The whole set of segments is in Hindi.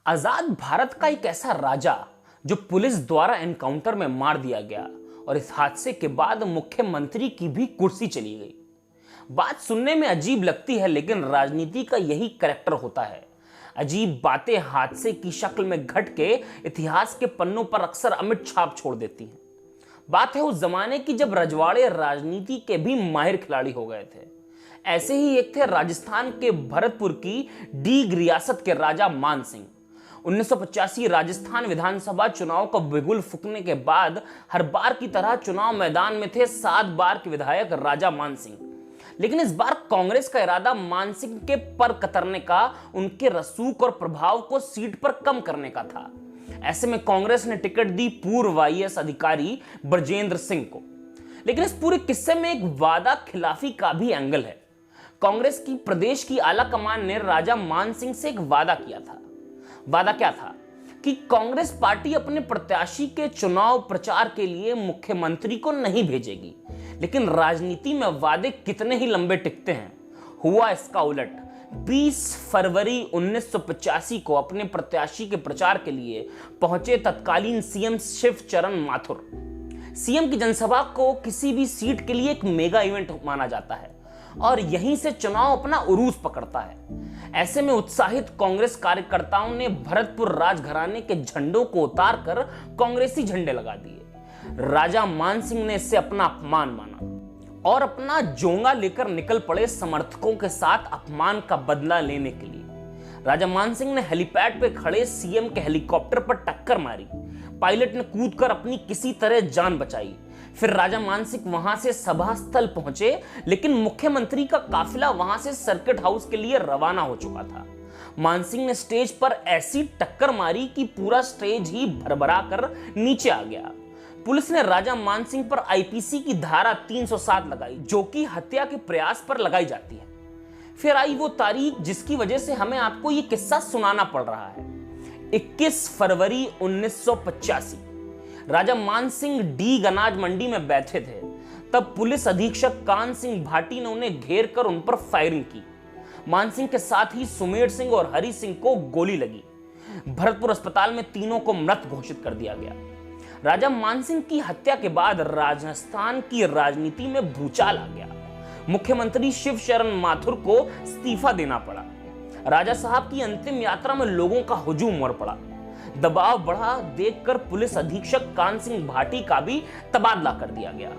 आजाद भारत का एक ऐसा राजा जो पुलिस द्वारा एनकाउंटर में मार दिया गया और इस हादसे के बाद मुख्यमंत्री की भी कुर्सी चली गई। बात सुनने में अजीब लगती है, लेकिन राजनीति का यही कैरेक्टर होता है। अजीब बातें हादसे की शक्ल में घट के इतिहास के पन्नों पर अक्सर अमिट छाप छोड़ देती हैं। बात है उस जमाने की जब रजवाड़े राजनीति के भी माहिर खिलाड़ी हो गए थे। ऐसे ही एक थे राजस्थान के भरतपुर की डीग रियासत के राजा मान सिंह। 1985 राजस्थान विधानसभा चुनाव का बिगुल फूंकने के बाद हर बार की तरह चुनाव मैदान में थे 7 बार के विधायक राजा मान सिंह। लेकिन इस बार कांग्रेस का इरादा मान सिंह के पर कतरने का, उनके रसूख और प्रभाव को सीट पर कम करने का था। ऐसे में कांग्रेस ने टिकट दी पूर्व आईएएस अधिकारी ब्रजेंद्र सिंह को। लेकिन इस पूरे किस्से में एक वादा खिलाफी का भी एंगल है। कांग्रेस की प्रदेश की आला कमान ने राजा मान सिंह से एक वादा किया था। वादा क्या था कि कांग्रेस पार्टी अपने प्रत्याशी के चुनाव प्रचार के लिए मुख्यमंत्री को नहीं भेजेगी। लेकिन राजनीति में वादे कितने ही लंबे टिकते हैं। हुआ इसका उलट। 20 फरवरी 1985 को अपने प्रत्याशी के प्रचार के लिए पहुंचे तत्कालीन सीएम शिवचरण माथुर। सीएम की जनसभा को किसी भी सीट के लिए एक मेगा इवेंट माना जाता है और यहीं से चुनाव अपना उरूज पकड़ता है। ऐसे में उत्साहित कांग्रेस कार्यकर्ताओं ने भरतपुर राजघराने के झंडों को उतारकर कांग्रेसी झंडे लगा दिए। राजा मान सिंह ने इससे अपना अपमान माना और अपना जोंगा लेकर निकल पड़े समर्थकों के साथ अपमान का बदला लेने के लिए। राजा मान सिंह ने हेलीपैड पे खड़े सीएम के हेलीकॉप्टर पर टक्कर मारी। पायलट ने कूदकर अपनी किसी तरह जान बचाई। फिर राजा मान सिंह वहां से सभा स्थल पहुंचे, लेकिन मुख्यमंत्री का काफिला वहां से सर्किट हाउस के लिए रवाना हो चुका था। मान सिंह ने स्टेज पर ऐसी टक्कर मारी कि पूरा स्टेज ही भरभरा कर नीचे आ गया। पुलिस ने राजा मान सिंह पर आईपीसी की धारा 307 लगाई, जो कि हत्या के प्रयास पर लगाई जाती है। फिर आई वो तारीख जिसकी वजह से हमें आपको ये किस्सा सुनाना पड़ रहा है। 21 फरवरी 1985 राजा मान सिंह डीग अनाज मंडी में बैठे थे। तब पुलिस अधीक्षक कान सिंह भाटी ने उन्हें घेर कर उन पर फायरिंग की। मान सिंह के साथ ही सुमेर सिंह और हरि सिंह को गोली लगी। भरतपुर अस्पताल में तीनों को मृत घोषित कर दिया गया। राजा मान सिंह की हत्या के बाद राजस्थान की राजनीति में भूचाल आ गया। मुख्यमंत्री शिवचरण माथुर को इस्तीफा देना पड़ा। राजा साहब की अंतिम यात्रा में लोगों का हुजूम उमड़ पड़ा। दबाव बढ़ा देखकर पुलिस अधीक्षक कान सिंह भाटी का भी तबादला कर दिया गया।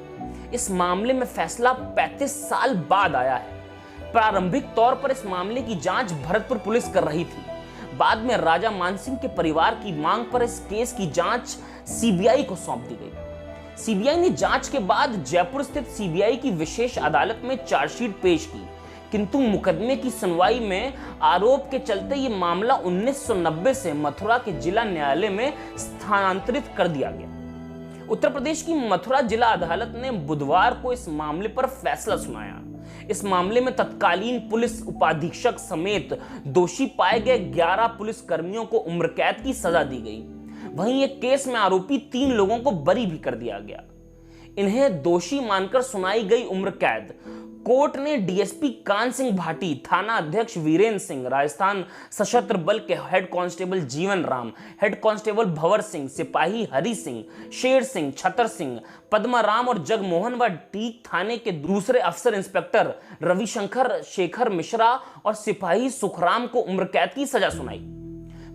इस मामले में फैसला 35 साल बाद आया है। प्रारंभिक तौर पर इस मामले की जांच भरतपुर पुलिस कर रही थी। बाद में राजा मान सिंह के परिवार की मांग पर इस केस की जांच सीबीआई को सौंप दी गई। सीबीआई ने जांच के बाद जयपुर स्थित सीबीआई की विशेष अदालत में चार्जशीट पेश की, किंतु मुकदमे की सुनवाई में आरोप के चलते यह मामला 1990 से मथुरा के जिला न्यायालय में स्थानांतरित कर दिया गया। उत्तर प्रदेश की मथुरा जिला अदालत ने बुधवार को इस मामले पर फैसला सुनाया। इस मामले में तत्कालीन पुलिस उपाधीक्षक समेत दोषी पाए गए 11 पुलिस कर्मियों को उम्र कैद की सजा दी गई। वहीं एक केस में आरोपी 3 लोगों को बरी भी कर दिया गया। इन्हें दोषी मानकर सुनाई गई उम्र कैद। कोर्ट ने डीएसपी कान सिंह भाटी, थाना अध्यक्ष वीरेंद्र सिंह, राजस्थान सशस्त्र बल के हेड कांस्टेबल जीवन राम, हेड कांस्टेबल भंवर सिंह, सिपाही हरि सिंह, शेर सिंह, छतर सिंह, पद्मा राम और जगमोहन व डीग थाने के दूसरे अफसर इंस्पेक्टर रविशंकर शेखर मिश्रा और सिपाही सुखराम को उम्र कैद की सजा सुनाई।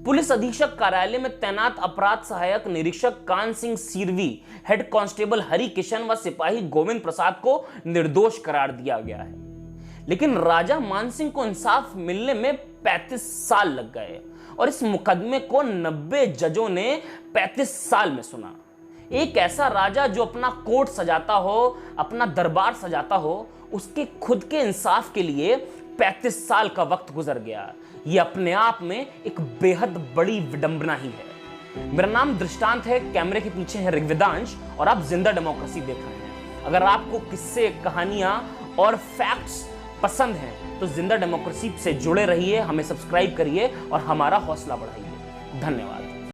पुलिस अधीक्षक कार्यालय में तैनात अपराध सहायक निरीक्षक कान सिंह सीरवी, हेड कांस्टेबल हरि किशन व सिपाही गोविंद प्रसाद को निर्दोष करार दिया गया है। लेकिन राजा मान सिंह को इंसाफ मिलने में 35 साल लग गए और इस मुकदमे को 90 जजों ने 35 साल में सुना। एक ऐसा राजा जो अपना कोर्ट सजाता हो, अपना दरबार सजाता हो, उसके खुद के इंसाफ के लिए 35 साल का वक्त गुजर गया। यह अपने आप में एक बेहद बड़ी विडंबना ही है। मेरा नाम दृष्टांत है, कैमरे के पीछे है ऋग्वेदांश और आप जिंदा डेमोक्रेसी देख रहे हैं। अगर आपको किस्से, कहानियां और फैक्ट्स पसंद हैं तो जिंदा डेमोक्रेसी से जुड़े रहिए, हमें सब्सक्राइब करिए और हमारा हौसला बढ़ाइए। धन्यवाद।